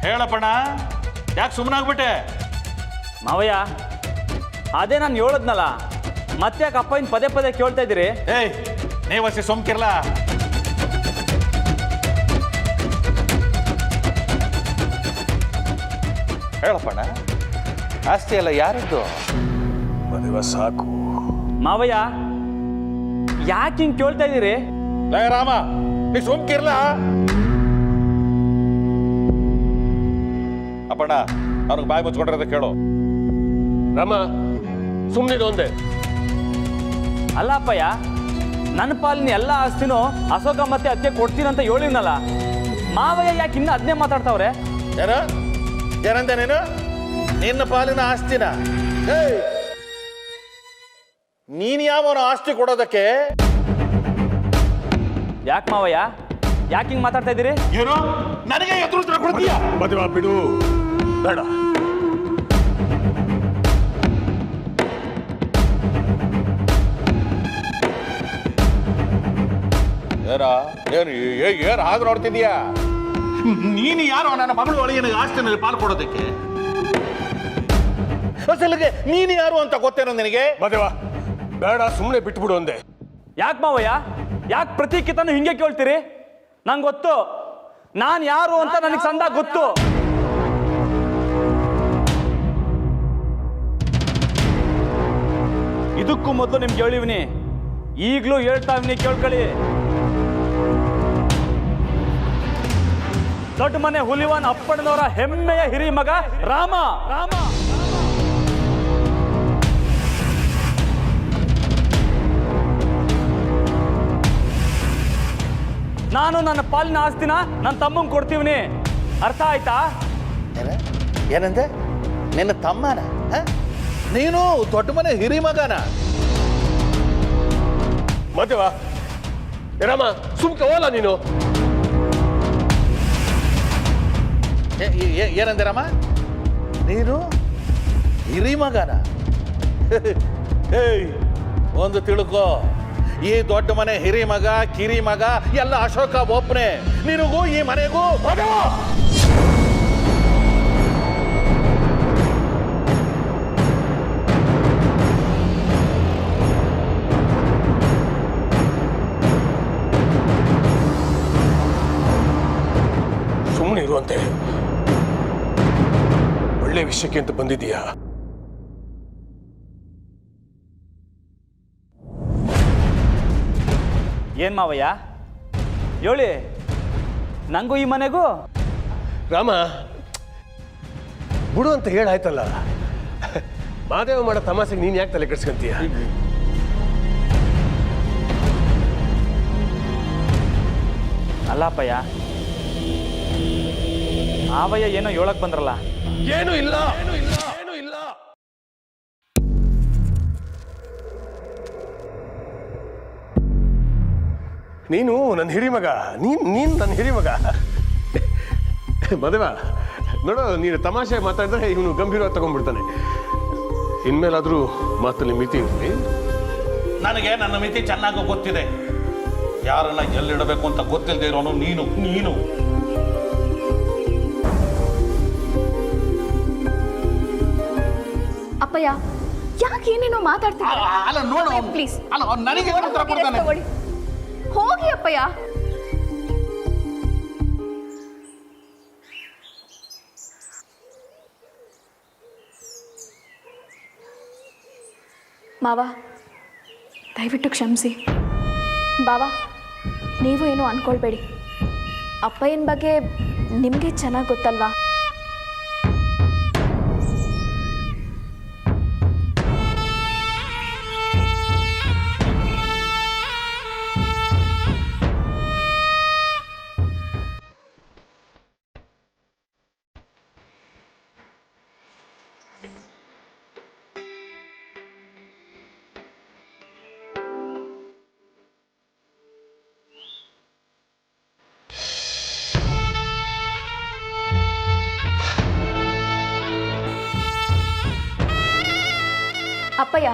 ಹೇಳಪ್ಪಣ್ಣ, ಯಾಕೆ ಸುಮ್ಮನಾಗ್ಬಿಟ್ಟೆ? ಮಾವಯ್ಯ, ಅದೇ ನಾನು ಹೇಳಿದ್ನಲ್ಲ, ಮತ್ತೆ ಯಾಕೆ ಅಪ್ಪ ಇನ್ನು ಪದೇ ಪದೇ ಕೇಳ್ತಾ ಇದ್ದೀರಿ? ಏಯ್, ನೀವಸಿ ಸೋಮ್ಕಿರ್ಲ. ಹೇಳಪ್ಪಣ್ಣ, ಆಸ್ತಿ ಎಲ್ಲ ಯಾರಿದ್ದು? ಮದುವೆ ಸಾಕು. ಮಾವಯ್ಯ, ಯಾಕೆ ಹಿಂಗೆ ಕೇಳ್ತಾ ಇದ್ದೀರಿ? ಲೇ ರಾಮ, ನೀ ಸೋಮ್ಕಿರ್ಲ. ಅಪ್ಪಣ್ಣ, ಅವ್ನಿಗೆ ಬಾಯಿ ಮುಚ್ಕೊಂಡಿರೋದ ಕೇಳು. ರಾಮ, ಸುಮ್ಮನಿರು ಒಂದೇ. ಅಲ್ಲ ಅಪ್ಪಯ್ಯ, ನನ್ನ ಪಾಲಿನ ಎಲ್ಲ ಆಸ್ತಿನೂ ಅಶೋಕ ಮತ್ತೆ ಅದಕ್ಕೆ ಕೊಡ್ತೀನಂತ ಹೇಳಿದ್ನಲ್ಲ, ಮಾವಯ್ಯ ಯಾಕೆ ಇನ್ನೂ ಅದನ್ನೇ ಮಾತಾಡ್ತಾವ್ರೆ? ಏನಂತೆ ನೀನು? ನಿನ್ನ ಪಾಲಿನ ಆಸ್ತಿನ? ನೀನ್ ಯಾವನ ಆಸ್ತಿ ಕೊಡೋದಕ್ಕೆ? ಯಾಕೆ ಮಾವಯ್ಯ, ಯಾಕೆ ಹಿಂಗೆ ಮಾತಾಡ್ತಾ ಇದ್ದೀರಿ? ಏನು ನನಗೆ ಎದುರು ಕೊಡ್ತೀಯ? ಮದುವೆ ಬಿಡು, ಬೇಡ. ಏನು ಹಾಗೆ ನೋಡ್ತಿದ್ಯಾ? ನೀನು ಯಾರು ನನ್ನ ಮಗಳು ಒಳಗಿನ ಆಸ್ತಿನಲ್ಲಿ ಪಾಲು ಕೊಡೋದಕ್ಕೆ? ಅಸಲಿಗೆ ನೀನು ಯಾರು ಅಂತ ಗೊತ್ತೇನೋ ನಿನಗೆ? ಮದುವೆ ಬೇಡ, ಸುಮ್ಮನೆ ಬಿಟ್ಬಿಡು ಒಂದೇ. ಯಾಕೆ ಮಾವಯ್ಯ, ಯಾಕೆ ಪ್ರತಿ ಕಿತನು ಹಿಂಗೆ ಕೇಳ್ತೀರಿ? ನಂಗೆ ಗೊತ್ತು, ನಾನು ಯಾರು ಅಂತ ನನಗೆ ಸಂದಾಗ ಗೊತ್ತು. ಇದಕ್ಕೂ ಮೊದಲು ನಿಮ್ಗೆ ಹೇಳಿವ್ನಿ, ಈಗಲೂ ಹೇಳ್ತಾವ್ನಿ, ಕೇಳ್ಕೊಳ್ಳಿ. ದೊಡ್ಡ ಮನೆ ಹುಲಿವಾನ್ ಅಪ್ಪಣ್ಣನವರ ಹೆಮ್ಮೆಯ ಹಿರಿ ಮಗ ರಾಮ. ರಾಮ ನಾನು ನನ್ನ ಪಾಲಿನ ಆಸ್ತಿನ ನನ್ನ ತಮ್ಮಂಗೆ ಕೊಡ್ತೀವ್ನಿ, ಅರ್ಥ ಆಯ್ತಾ? ಏನಂದೆ? ನಿನ್ನ ತಮ್ಮನ? ನೀನು ದೊಡ್ಡ ಮನೆ ಹಿರಿ ಮಗನ? ಮದುವೆ ರಾಮ, ಸುಮ್ಕೆ ಹೋಲ ನೀನು. ಏನಂದೆ ರಾಮ? ನೀನು ಹಿರಿ ಮಗನ? ಏಯ್, ಒಂದು ತಿಳ್ಕೋ, ಈ ದೊಡ್ಡ ಮನೆ ಹಿರಿ ಮಗ ಕಿರಿ ಮಗ ಎಲ್ಲ ಅಶೋಕ ಒಬ್ಬನೇ. ನಿನಗೂ ಈ ಮನೆಗೂ ಸುಮ್ಮನೆ ಇರುವಂತೆ. ಒಳ್ಳೆ ವಿಷಯಕ್ಕೆ ಅಂತ ಬಂದಿದ್ದೀಯಾ? ಏನ್ ಮಾವಯ್ಯ ಹೇಳಿ, ನಂಗೂ ಈ ಮನೆಗೂ? ರಾಮ, ಬಿಡು ಅಂತ ಹೇಳಾಯ್ತಲ್ಲ. ಮಾದೇವ ಮಾಡೋ ತಮಾಸೆಗೆ ನೀನ್ ಯಾಕೆ ತಲೆ ಕೆಡ್ಸ್ಕೊಂತೀಯ? ಅಲ್ಲಪ್ಪಯ್ಯ, ಮಾವಯ್ಯ ಏನೋ ಹೇಳಕ್ ಬಂದ್ರಲ್ಲ. ಏನು ಇಲ್ಲ. ನೀನು ನನ್ನ ಹಿರಿಮಗ, ನೀನು ನನ್ನ ಹಿರಿಮಗ. ಮದುವೆ ನೋಡು, ನೀನು ತಮಾಷೆ ಮಾತಾಡಿದ್ರೆ ಇವನು ಗಂಭೀರವಾಗಿ ತಗೊಂಡ್ಬಿಡ್ತಾನೆ. ಇನ್ಮೇಲಾದ್ರೂ ಮಾತಲ್ಲಿ ಮಿತಿ ಇರಲಿ. ನನಗೆ ನನ್ನ ಮಿತಿ ಚೆನ್ನಾಗಿ ಗೊತ್ತಿದೆ. ಯಾರನ್ನ ಎಲ್ಲಿಡಬೇಕು ಅಂತ ಗೊತ್ತಿಲ್ಲದೆ ಇರೋನು ನೀನು. ಅಪ್ಪಯ್ಯ, ಯಾಕೆ ಏನೇನೋ ಮಾತಾಡ್ತಿದ್ದೀರಾ? ಅಲ್ಲ ನೋಡು, ಪ್ಲೀಸ್. ಅಲ್ಲ ನನಗೆ ಉತ್ತರ ಕೊಡ್ತಾನೆ. ಹೋಗಿ ಅಪ್ಪಯ್ಯ. ಮಾವ, ದಯವಿಟ್ಟು ಕ್ಷಮಿಸಿ. ಬಾವಾ, ನೀವು ಏನು ಅನ್ಕೊಳ್ಬೇಡಿ. ಅಪ್ಪಯ್ಯನ ಬಗ್ಗೆ ನಿಮಗೆ ಚೆನ್ನಾಗಿ ಗೊತ್ತಲ್ವಾ? ಅಪ್ಪಯ್ಯ,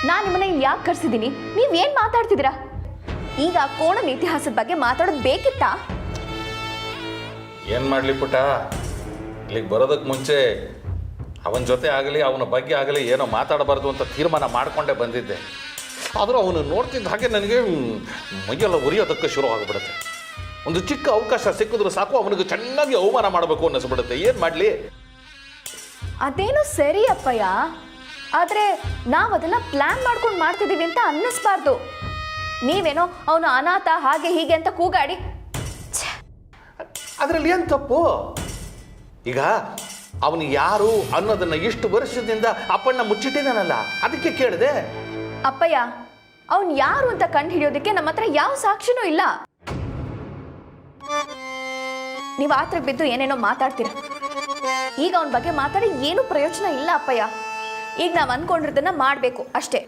ನಾನು ನಿಮ್ಮನ್ನ ಇಲ್ಲಿ ಯಾಕೆ ಕರ್ಸಿದ್ದೀನಿ? ನೀವೇನು ಮಾತಾಡ್ತಿದ್ದೀರಾ? ಈಗ ಕೋಣದ ಇತಿಹಾಸದ ಬಗ್ಗೆ ಮಾತಾಡೋದು ಬೇಕಿತ್ತಾ? ಏನ್ ಮಾಡ್ಲಿ ಪುಟ್ಟ, ಇಲ್ಲಿಗೆ ಬರೋದಕ್ಕೆ ಮುಂಚೆ ಅವನ ಜೊತೆ ಆಗಲಿ ಅವನ ಬಗ್ಗೆ ಆಗಲಿ ಏನೋ ಮಾತಾಡಬಾರ್ದು ಅಂತ ತೀರ್ಮಾನ ಮಾಡಿಕೊಂಡೇ ಬಂದಿದ್ದೆ. ಆದರೂ ಅವನು ನೋಡ್ತಿದ್ದ ಹಾಗೆ ನನಗೆ ಮೈಯೆಲ್ಲ ಉರಿಯೋದಕ್ಕೆ ಶುರು ಆಗಿಬಿಡುತ್ತೆ. ಒಂದು ಚಿಕ್ಕ ಅವಕಾಶ ಸಿಕ್ಕಿದ್ರು ಸಾಕು ಅವನಿಗೆ ಚೆನ್ನಾಗಿ ಅವಮಾನ ಮಾಡಬೇಕು ಅನ್ನಿಸ್ಬಿಡುತ್ತೆ. ಏನು ಮಾಡಲಿ? ಅದೇನು ಸರಿ ಅಪ್ಪಯ್ಯ, ಆದರೆ ನಾವು ಅದನ್ನ ಪ್ಲಾನ್ ಮಾಡ್ಕೊಂಡು ಮಾಡ್ತಿದ್ದೀವಿ ಅಂತ ಅನ್ನಿಸ್ಬಾರ್ದು. ನೀವೇನೋ ಅವನು ಅನಾಥ ಹಾಗೆ ಹೀಗೆ ಅಂತ ಕೂಗಾಡಿ. ಅದರಲ್ಲಿ ಏನು ತಪ್ಪು? ಈಗ ಅವನು ಯಾರು ಅನ್ನೋದನ್ನ ಇಷ್ಟು ವರ್ಷದಿಂದ ಅಪ್ಪಣ್ಣ ಮುಚ್ಚಿಟ್ಟಿದ್ದಾನಲ್ಲ, ಅದಕ್ಕೆ ಕೇಳಿದೆ. ಅಪ್ಪಯ್ಯ, ಅವನು ಯಾರು ಅಂತ ಕಂಡು ಹಿಡಿಯೋದಕ್ಕೆ ನಮ್ಮ ಹತ್ರ ಯಾವ ಸಾಕ್ಷಿನೂ ಇಲ್ಲ. ನೀವು ಆತ್ರಕ್ಕೆ ಬಿದ್ದು ಏನೇನೋ ಮಾತಾಡ್ತೀರ. ಈಗ ಅವನ ಬಗ್ಗೆ ಮಾತಾಡಿ ಏನೂ ಪ್ರಯೋಜನ ಇಲ್ಲ ಅಪ್ಪಯ್ಯ. ಈಗ ನಾವು ಅನ್ಕೊಂಡಿರೋದನ್ನ ಮಾಡಬೇಕು ಅಷ್ಟೇ.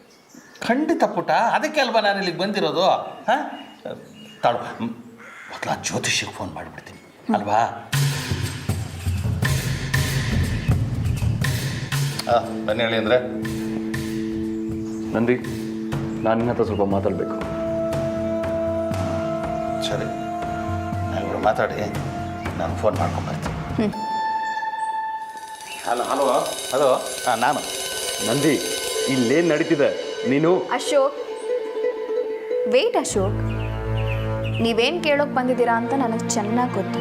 ಖಂಡಿತ ಪುಟ, ಅದಕ್ಕೆ ಅಲ್ವಾ ನಾನು ಇಲ್ಲಿಗೆ ಬಂದಿರೋದು. ಹಾಂ, ತಾಳು ಮೊದಲ ಜ್ಯೋತಿಷಿಗೆ ಫೋನ್ ಮಾಡಿಬಿಡ್ತೀನಿ ಅಲ್ವಾ? ಬನ್ನಿ ಹೇಳಿ ಅಂದರೆ. ನಂದಿ, ನಾನು ನಿನ್ನ ಹತ್ರ ಸ್ವಲ್ಪ ಮಾತಾಡಬೇಕು. ಸರಿ, ನಾವಿಬ್ರು ಮಾತಾಡಿ, ನಾನು ಫೋನ್ ಮಾಡ್ಕೊಂಬರ್ತೀನಿ. ಹಲೋ ಹಲೋ ಹಲೋ, ಹಾಂ ನಾನು. ನಂದಿ, ಇಲ್ಲೇನು ನಡೀತಿದೆ? ನೀನು ಅಶೋಕ್, ವೇಟ್ ಅಶೋಕ್, ನೀವೇನು ಕೇಳೋಕೆ ಬಂದಿದ್ದೀರಾ ಅಂತ ನನಗೆ ಚೆನ್ನಾಗಿ ಗೊತ್ತು.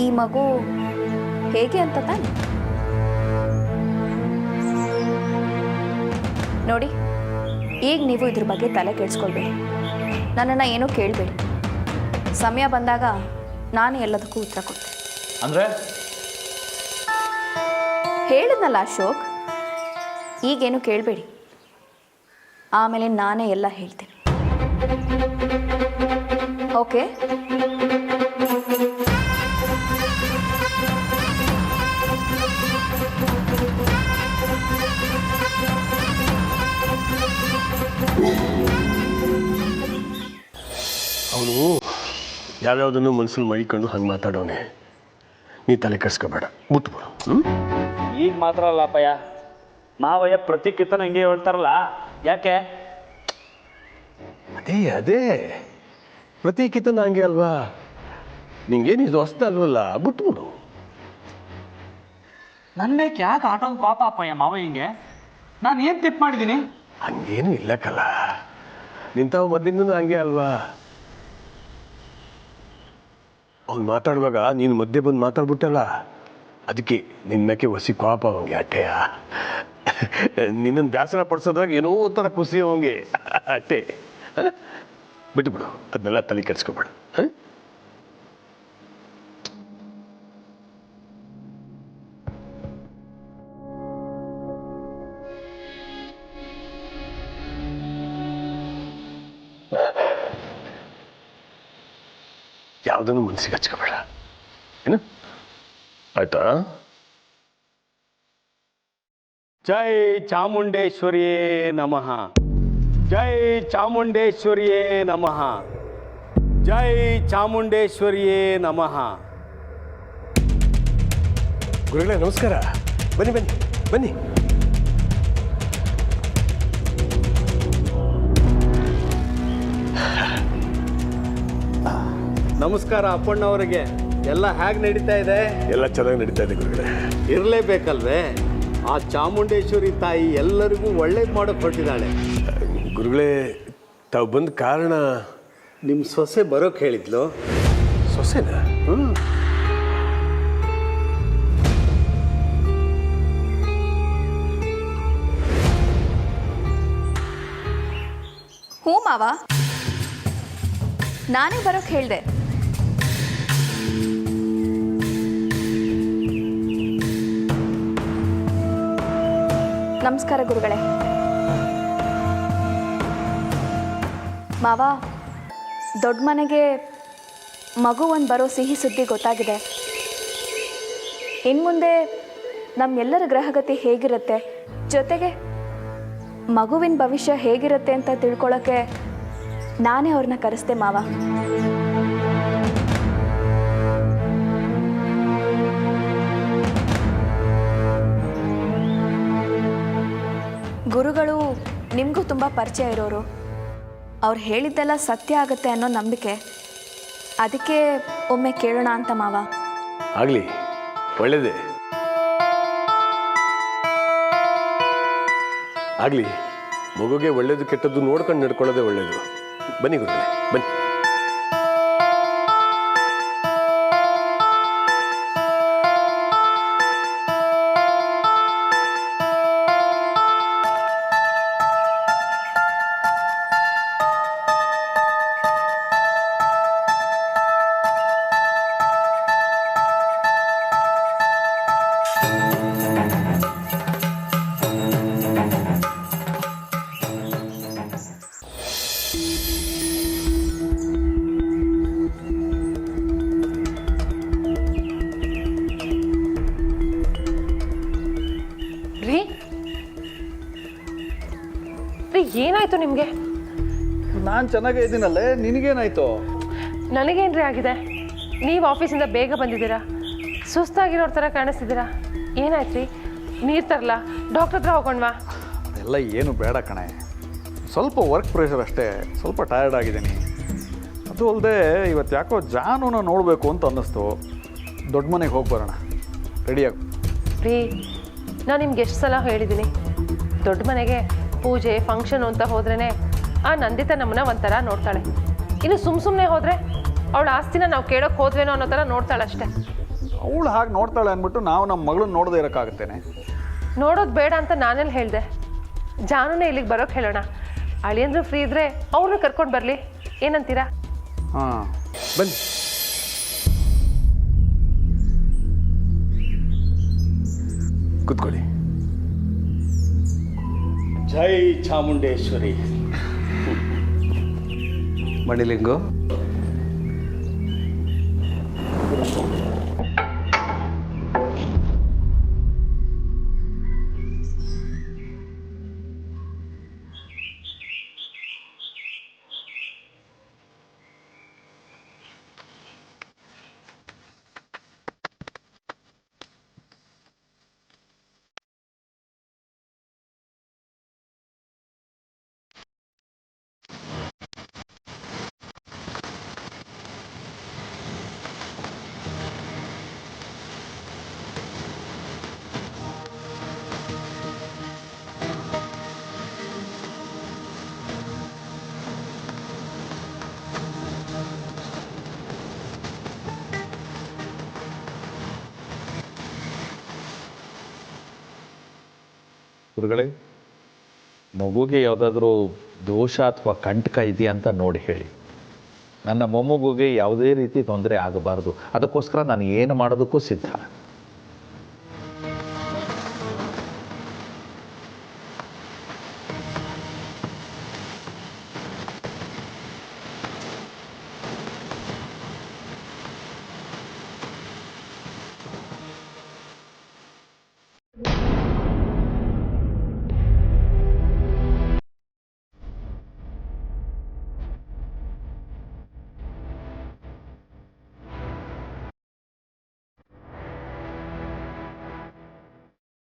ಈ ಮಗು ಹೇಗೆ ಅಂತ ತಾನೆ? ನೋಡಿ, ಈಗ ನೀವು ಇದ್ರ ಬಗ್ಗೆ ತಲೆ ಕೆಡಿಸ್ಕೊಳ್ಬೇಡಿ. ನನ್ನನ್ನು ಏನೂ ಕೇಳಬೇಡಿ. ಸಮಯ ಬಂದಾಗ ನಾನು ಎಲ್ಲದಕ್ಕೂ ಉತ್ತರ ಕೊಡ್ತೇನೆ. ಅಂದರೆ ಹೇಳಿದ್ನಲ್ಲ ಅಶೋಕ್, ಈಗೇನು ಕೇಳಬೇಡಿ. ಆಮೇಲೆ ನಾನೇ ಎಲ್ಲ ಹೇಳ್ತೀನಿ. ಓಕೆ? ಅವನು ಯಾವ್ಯಾವುದನ್ನು ಮನಸ್ಸಲ್ಲಿ ಮೈಕೊಂಡು ಹಂಗೆ ಮಾತಾಡೋನೆ. ನೀ ತಲೆ ಕೆಡಿಸ್ಕೋಬೇಡ, ಬಿಟ್ಬಿಡು. ಈಗ ಮಾತ್ರ ಅಲ್ಲ ಅಪ್ಪಯ್ಯ, ಮಾವಯ್ಯ ಪ್ರತಿ ಕಿತ್ತನ ಹಿಂಗೆ ಹೇಳ್ತಾರಲ್ಲ, ಯಾಕೆ? ಅದೇ ಪ್ರತಿ ಕಿತನ ಹಂಗೆ ಅಲ್ವಾ? ನಿಂಗೇನು ಇದು ಹೊಸ್ದಲ್ವಲ್ಲ, ಬಿಟ್ಬಿಡು. ನನ್ನ ಯಾಕೆ ಆಟೋದು ಪಾಪ ಅಪ್ಪಯ್ಯ ಮಾವಯ್ಯಂಗೆ? ನಾನು ಏನು ತಿಪ್ಪು ಮಾಡಿದ್ದೀನಿ? ಹಂಗೇನು ಇಲ್ಲಕ್ಕಲ್ಲ, ನಿಂತಾವ ಮೊದಲಿಂದ ಹಂಗೆ ಅಲ್ವಾ? ಅವ್ನು ಮಾತಾಡುವಾಗ ನೀನು ಮಧ್ಯೆ ಬಂದು ಮಾತಾಡ್ಬಿಟ್ಟಲ್ಲ, ಅದಕ್ಕೆ ನಿನ್ನ ಮೇಕೆ ಹೊಸಿ ಕೋಪ ಅವಂಗೆ. ಅಟ್ಟೆಯ ನಿನ್ನನ್ನು ಬೇಸರ ಪಡಿಸೋದಾಗ ಏನೋ ಒಂಥರ ಖುಷಿ ಅವಂಗೆ, ಅಟ್ಟೆ. ಬಿಟ್ಟುಬಿಡು, ಅದನ್ನೆಲ್ಲ ತಲೆ ಕೆಡಿಸ್ಕೊಬೇಡ. ಯಾವುದನ್ನು ಮನಸ್ಸಿಗೆ ಹಚ್ಕೋಬೇಡ, ಏನು? ಆಯ್ತಾ? ಜೈ ಚಾಮುಂಡೇಶ್ವರಿಯೇ ನಮಃ. ಜೈ ಚಾಮುಂಡೇಶ್ವರಿಯೇ ನಮಃ. ಜೈ ಚಾಮುಂಡೇಶ್ವರಿಯೇ ನಮಃ. ಗುರುಗಳೇ ನಮಸ್ಕಾರ. ಬನ್ನಿ ಬನ್ನಿ ಬನ್ನಿ. ನಮಸ್ಕಾರ ಅಪ್ಪಣ್ಣವರಿಗೆ. ಎಲ್ಲ ಹೇಗೆ ನಡೀತಾ ಇದೆ? ಎಲ್ಲ ಚೆನ್ನಾಗಿ ನಡೀತಾ ಇದೆ ಗುರುಗಳೇ. ಇರಲೇಬೇಕಲ್ವೇ? ಆ ಚಾಮುಂಡೇಶ್ವರಿ ತಾಯಿ ಎಲ್ಲರಿಗೂ ಒಳ್ಳೇದು ಮಾಡೋಕೆ ಹೊರಟಿದ್ದಾಳೆ. ಗುರುಗಳೇ, ತಾವು ಬಂದ ಕಾರಣ? ನಿಮ್ಮ ಸೊಸೆ ಬರೋಕೆ ಹೇಳಿದ್ಲು. ಸೊಸೆನಾ? ಹ್ಞೂ ಮಾವ, ನಾನೇ ಬರೋಕೆ ಹೇಳಿದೆ. ನಮಸ್ಕಾರ ಗುರುಗಳೇ. ಮಾವ, ದೊಡ್ಡ ಮನೆಗೆ ಮಗು ಒಂದು ಬರೋ ಸಿಹಿ ಸುದ್ದಿ ಗೊತ್ತಾಗಿದೆ. ಇನ್ನು ಮುಂದೆ ನಮ್ಮೆಲ್ಲರ ಗ್ರಹಗತಿ ಹೇಗಿರುತ್ತೆ, ಜೊತೆಗೆ ಮಗುವಿನ ಭವಿಷ್ಯ ಹೇಗಿರುತ್ತೆ ಅಂತ ತಿಳ್ಕೊಳ್ಳೋಕ್ಕೆ ನಾನೇ ಅವ್ರನ್ನ ಕರೆಸ್ದೆ ಮಾವ. ಗುರುಗಳು ನಿಮಗೂ ತುಂಬ ಪರಿಚಯ ಇರೋರು. ಅವ್ರು ಹೇಳಿದ್ದೆಲ್ಲ ಸತ್ಯ ಆಗುತ್ತೆ ಅನ್ನೋ ನಂಬಿಕೆ. ಅದಕ್ಕೆ ಒಮ್ಮೆ ಕೇಳೋಣ ಅಂತ ಮಾವ. ಆಗಲಿ, ಒಳ್ಳೇದೇ ಆಗಲಿ. ಮಗುಗೆ ಒಳ್ಳೇದು ಕೆಟ್ಟದ್ದು ನೋಡ್ಕೊಂಡು ನಡ್ಕೊಳ್ಳೋದೇ ಒಳ್ಳೇದು. ಬನ್ನಿ ಗುರುಗಳೇ, ಬನ್ನಿ. ರೀ ರೀ ಏನಾಯ್ತು ನಿಮಗೆ? ನಾನು ಚೆನ್ನಾಗೇ ಇದ್ದೀನಲ್ಲೇ, ನಿನಗೇನಾಯ್ತು? ನನಗೇನ್ರಿ ಆಗಿದೆ? ನೀವು ಆಫೀಸಿಂದ ಬೇಗ ಬಂದಿದ್ದೀರಾ, ಸುಸ್ತಾಗಿರೋರ ಥರ ಕಾಣಿಸ್ತಿದ್ದೀರಾ. ಏನಾಯ್ತು ರೀ? ನೀರು ತರಲ್ಲ? ಡಾಕ್ಟ್ರ್ ಹತ್ರ ಹೋಗೋಣವಾ? ಎಲ್ಲ ಏನು ಬೇಡ ಕಣೆ, ಸ್ವಲ್ಪ ವರ್ಕ್ ಪ್ರೆಷರ್ ಅಷ್ಟೇ, ಸ್ವಲ್ಪ ಟಯರ್ಡ್ ಆಗಿದ್ದೀನಿ. ಅದು ಅಲ್ಲದೆ ಇವತ್ತು ಯಾಕೋ ಜಾನುನ ನೋಡಬೇಕು ಅಂತ ಅನ್ನಿಸ್ತು. ದೊಡ್ಡ ಮನೆಗೆ ಹೋಗಿ ಬರೋಣ, ರೆಡಿಯಾಗಿ. ರೀ ನಾನು ನಿಮ್ಗೆ ಎಷ್ಟು ಸಲ ಹೇಳಿದ್ದೀನಿ, ದೊಡ್ಡ ಮನೆಗೆ ಪೂಜೆ ಫಂಕ್ಷನ್ ಅಂತ ಹೋದ್ರೇ ಆ ನಂದಿತ ನಮ್ಮನ್ನ ಒಂಥರ ನೋಡ್ತಾಳೆ. ಇನ್ನು ಸುಮ್ಮನೆ ಹೋದರೆ ಅವಳ ಆಸ್ತಿನ ನಾವು ಕೇಳೋಕೆ ಹೋದ್ವೇನೋ ಅನ್ನೋ ಥರ ನೋಡ್ತಾಳೆ ಅಷ್ಟೇ. ಅವಳು ಹಾಗೆ ನೋಡ್ತಾಳೆ ಅಂದ್ಬಿಟ್ಟು ನಾವು ನಮ್ಮ ಮಗಳನ್ನ ನೋಡದೇ ಇರೋಕ್ಕಾಗುತ್ತೇನೆ? ನೋಡೋದು ಬೇಡ ಅಂತ ನಾನೆಲ್ಲಿ ಹೇಳಿದೆ? ಜಾನುನೇ ಇಲ್ಲಿಗೆ ಬರೋಕ್ಕೆ ಹೇಳೋಣ. ಅಳಿಯಂದ್ರು ಫ್ರೀ ಇದ್ದರೆ ಅವ್ರನ್ನ ಕರ್ಕೊಂಡು ಬರಲಿ, ಏನಂತೀರಾ? ಹಾಂ, ಬನ್ನಿ. ಕೂತ್ಕೊಳ್ಳಿ. ಜೈ ಚಾಮುಂಡೇಶ್ವರಿ. ಮಣಿಲಿಂಗು, ಗುರುಗಳೇ, ಮಗುಗೆ ಯಾವುದಾದ್ರೂ ದೋಷ ಅಥವಾ ಕಂಟಕ ಇದೆಯಾ ಅಂತ ನೋಡಿ ಹೇಳಿ. ನನ್ನ ಮೊಮ್ಮಗುಗೆ ಯಾವುದೇ ರೀತಿ ತೊಂದರೆ ಆಗಬಾರ್ದು, ಅದಕ್ಕೋಸ್ಕರ ನಾನು ಏನು ಮಾಡೋದಕ್ಕೂ ಸಿದ್ಧ.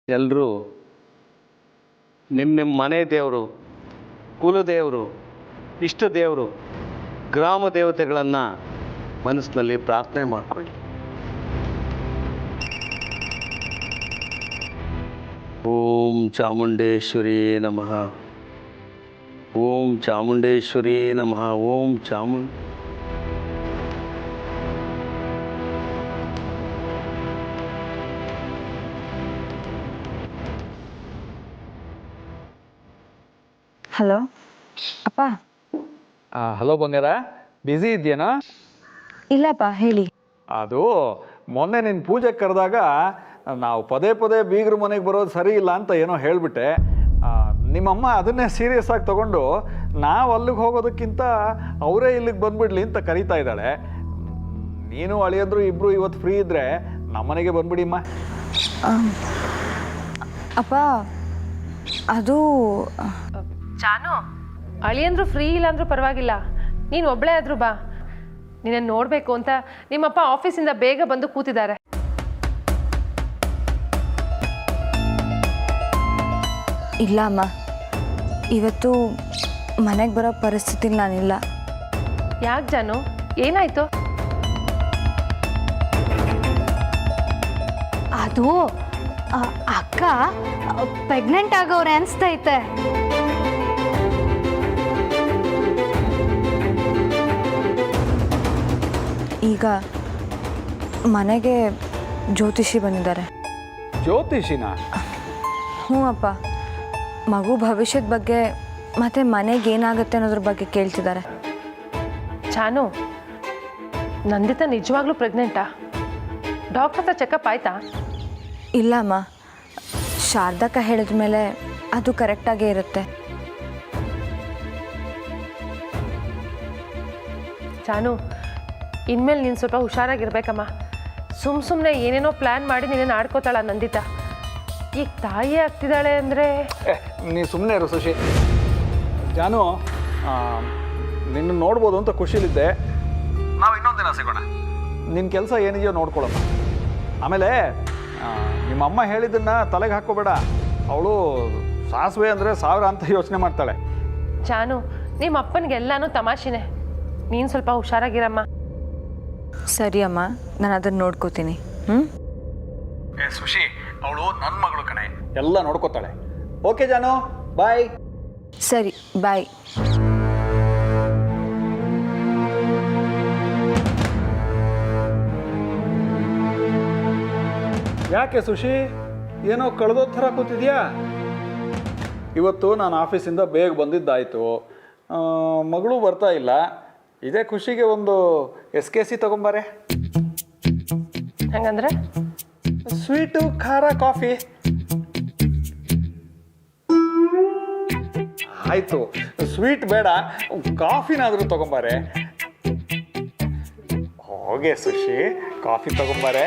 ಎಲ್ಲರೂ ನಿಮ್ಮ ಮನೆ ದೇವರು, ಕುಲದೇವರು, ಇಷ್ಟ ದೇವರು, ಗ್ರಾಮ ದೇವತೆಗಳನ್ನು ಮನಸ್ಸಿನಲ್ಲಿ ಪ್ರಾರ್ಥನೆ ಮಾಡಿಕೊಳ್ಳಿ. ಓಂ ಚಾಮುಂಡೇಶ್ವರಿ ನಮಃ, ಓಂ ಚಾಮುಂಡೇಶ್ವರಿ ನಮಃ, ಓಂ ಹಲೋ ಅಪ್ಪ. ಹಲೋ ಬಂಗಾರ, ಬ್ಯುಸಿ ಇದೆಯೇನಾ? ಇಲ್ಲಪ್ಪ, ಹೇಳಿ. ಅದು ಮೊನ್ನೆ ನಿನ್ನ ಪೂಜೆಗೆ ಕರೆದಾಗ ನಾವು ಪದೇ ಪದೇ ಬೀಗ್ರ ಮನೆಗೆ ಬರೋದು ಸರಿ ಇಲ್ಲ ಅಂತ ಏನೋ ಹೇಳಿಬಿಟ್ಟೆ. ನಿಮ್ಮಮ್ಮ ಅದನ್ನೇ ಸೀರಿಯಸ್ ಆಗಿ ತೊಗೊಂಡು ನಾವು ಅಲ್ಲಿಗೆ ಹೋಗೋದಕ್ಕಿಂತ ಅವರೇ ಇಲ್ಲಿಗೆ ಬಂದುಬಿಡ್ಲಿ ಅಂತ ಕರೀತಾ ಇದ್ದಾಳೆ. ನೀನು ಅಳಿಯಂದ್ರು ಇಬ್ಬರು ಇವತ್ತು ಫ್ರೀ ಇದ್ದರೆ ನಮ್ಮನೆಗೆ ಬಂದ್ಬಿಡಿಮ್ಮ. ಅಪ್ಪ, ಅದು ಜಾನು, ಅಳಿಯಂದ್ರು ಫ್ರೀ ಇಲ್ಲ ಅಂದ್ರೂ ಪರವಾಗಿಲ್ಲ, ನೀನು ಒಬ್ಬಳೇ ಆದರೂ ಬಾ. ನಿನ್ನನ್ನು ನೋಡಬೇಕು ಅಂತ ನಿಮ್ಮಪ್ಪ ಆಫೀಸಿಂದ ಬೇಗ ಬಂದು ಕೂತಿದ್ದಾರೆ. ಇಲ್ಲ ಅಮ್ಮ, ಇವತ್ತು ಮನೆಗೆ ಬರೋ ಪರಿಸ್ಥಿತಿಲಿ ನಾನಿಲ್ಲ. ಯಾಕೆ ಜಾನು, ಏನಾಯಿತು? ಅದು ಅಕ್ಕ ಪ್ರೆಗ್ನೆಂಟ್ ಆಗೋರೆ ಅನಿಸ್ತೈತೆ. ಈಗ ಮನೆಗೆ ಜ್ಯೋತಿಷಿ ಬಂದಿದ್ದಾರೆ. ಜ್ಯೋತಿಷಿನ? ಹ್ಞೂ ಅಪ್ಪ, ಮಗು ಭವಿಷ್ಯದ ಬಗ್ಗೆ ಮತ್ತು ಮನೆಗೆ ಏನಾಗುತ್ತೆ ಅನ್ನೋದ್ರ ಬಗ್ಗೆ ಕೇಳ್ತಿದ್ದಾರೆ. ಚಾನು, ನಂದಿತಾ ನಿಜವಾಗ್ಲೂ ಪ್ರೆಗ್ನೆಂಟಾ? ಡಾಕ್ಟರ್ ಹತ್ರ ಚೆಕಪ್ ಆಯ್ತಾ? ಇಲ್ಲ ಅಮ್ಮ, ಶಾರದಕ್ಕ ಹೇಳಿದ ಮೇಲೆ ಅದು ಕರೆಕ್ಟಾಗೇ ಇರುತ್ತೆ. ಚಾನು, ಇನ್ಮೇಲೆ ನೀನು ಸ್ವಲ್ಪ ಹುಷಾರಾಗಿರ್ಬೇಕಮ್ಮ. ಸುಮ್ಮನೆ ಏನೇನೋ ಪ್ಲ್ಯಾನ್ ಮಾಡಿ ನೀನೇನು ಆಡ್ಕೋತಾಳ ನಂದಿತಾ. ಈಗ ತಾಯಿ ಆಗ್ತಿದ್ದಾಳೆ ಅಂದರೆ ನೀ ಸುಮ್ಮನೆ ಇರು ಸುಶಿ. ಜಾನು, ನಿನ್ನ ನೋಡ್ಬೋದು ಅಂತ ಖುಷಿಲಿದ್ದೆ. ನಾವು ಇನ್ನೊಂದು ದಿನ ಸಿಗೋಣ. ನಿನ್ನ ಕೆಲಸ ಏನಿದೆಯೋ ನೋಡ್ಕೊಳಮ್ಮ. ಆಮೇಲೆ ನಿಮ್ಮಮ್ಮ ಹೇಳಿದ್ದನ್ನು ತಲೆಗೆ ಹಾಕ್ಕೋಬೇಡ. ಅವಳು ಸಾಸಿವೆ ಅಂದರೆ 1000 ಅಂತ ಯೋಚನೆ ಮಾಡ್ತಾಳೆ. ಚಾನು, ನಿಮ್ಮ ಅಪ್ಪನಿಗೆಲ್ಲಾನು ತಮಾಷೆನೆ. ನೀನು ಸ್ವಲ್ಪ ಹುಷಾರಾಗಿರಮ್ಮ. ಸರಿ ಅಮ್ಮ, ನಾನು ಅದನ್ನು ನೋಡ್ಕೋತೀನಿ. ಸುಶಿ, ಅವಳು ನನ್ನ ಮಗಳು ಕಣೆ, ಎಲ್ಲ ನೋಡ್ಕೋತಾಳೆ. ಓಕೆ ಜಾನು, ಬಾಯ್. ಸರಿ, ಬಾಯ್. ಯಾಕೆ ಸುಶಿ, ಏನೋ ಕಳೆದೋ ಥರ ಕೂತಿದ್ಯಾ? ಇವತ್ತು ನಾನು ಆಫೀಸಿಂದ ಬೇಗ ಬಂದಿದ್ದಾಯಿತು. ಮಗಳು ಬರ್ತಾ ಇಲ್ಲ. ಇದೇ ಖುಷಿಗೆ ಒಂದು SKC ತಗೊಂಬಾರೆ. ಹಂಗಂದ್ರೆ ಸ್ವೀಟು, ಖಾರ, ಕಾಫಿ. ಆಯಿತು, ಸ್ವೀಟ್ ಬೇಡ, ಕಾಫಿನಾದರೂ ತಗೊಂಬಾರೆ. ಹೋಗೆ ಸುಶಿ, ಕಾಫಿ ತಗೊಂಬಾರೆ.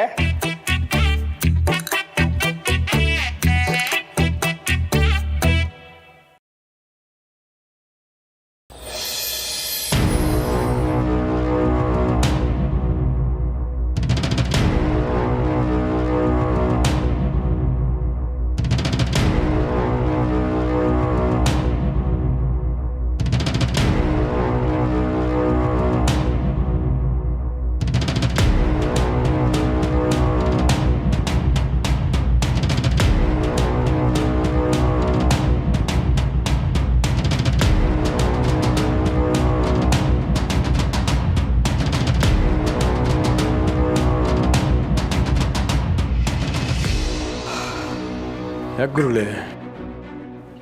ಯಾಕೆ ಗುರುಳೆ,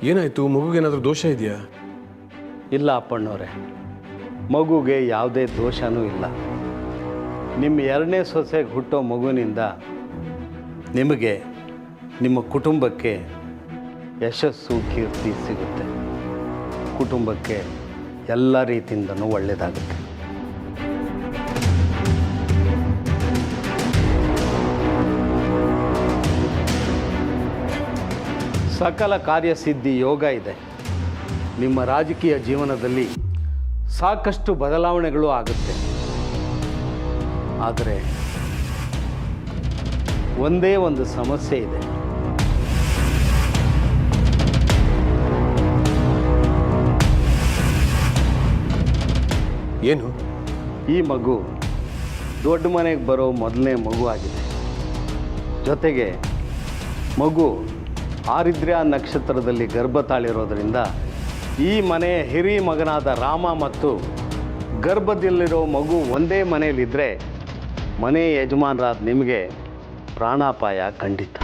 ಏನಾಯಿತು? ಮಗುಗೇನಾದರೂ ದೋಷ ಇದೆಯಾ? ಇಲ್ಲ ಅಪ್ಪಣ್ಣವ್ರೆ, ಮಗುಗೆ ಯಾವುದೇ ದೋಷನೂ ಇಲ್ಲ. ನಿಮ್ಮ 2ನೇ ಸೊಸೆಗೆ ಹುಟ್ಟೋ ಮಗುವಿನಿಂದ ನಿಮಗೆ, ನಿಮ್ಮ ಕುಟುಂಬಕ್ಕೆ ಯಶಸ್ಸು, ಕೀರ್ತಿ ಸಿಗುತ್ತೆ. ಕುಟುಂಬಕ್ಕೆ ಎಲ್ಲ ರೀತಿಯಿಂದನೂ ಒಳ್ಳೆಯದಾಗುತ್ತೆ. ಸಕಲ ಕಾರ್ಯಸಿದ್ಧಿ ಯೋಗ ಇದೆ. ನಿಮ್ಮ ರಾಜಕೀಯ ಜೀವನದಲ್ಲಿ ಸಾಕಷ್ಟು ಬದಲಾವಣೆಗಳು ಆಗುತ್ತೆ. ಆದರೆ ಒಂದೇ ಒಂದು ಸಮಸ್ಯೆ ಇದೆ. ಏನು? ಈ ಮಗು ದೊಡ್ಡ ಮನೆಗೆ ಬರೋ ಮೊದಲನೇ ಮಗು ಆಗಿದೆ. ಜೊತೆಗೆ ಮಗು ಆರಿದ್ರ್ಯ ನಕ್ಷತ್ರದಲ್ಲಿ ಗರ್ಭ ತಾಳಿರೋದ್ರಿಂದ ಈ ಮನೆಯ ಹಿರಿಯ ಮಗನಾದ ರಾಮ ಮತ್ತು ಗರ್ಭದಲ್ಲಿರೋ ಮಗು ಒಂದೇ ಮನೆಯಲ್ಲಿದ್ದರೆ ಮನೆ ಯಜಮಾನರಾದ ನಿಮಗೆ ಪ್ರಾಣಾಪಾಯ ಖಂಡಿತ.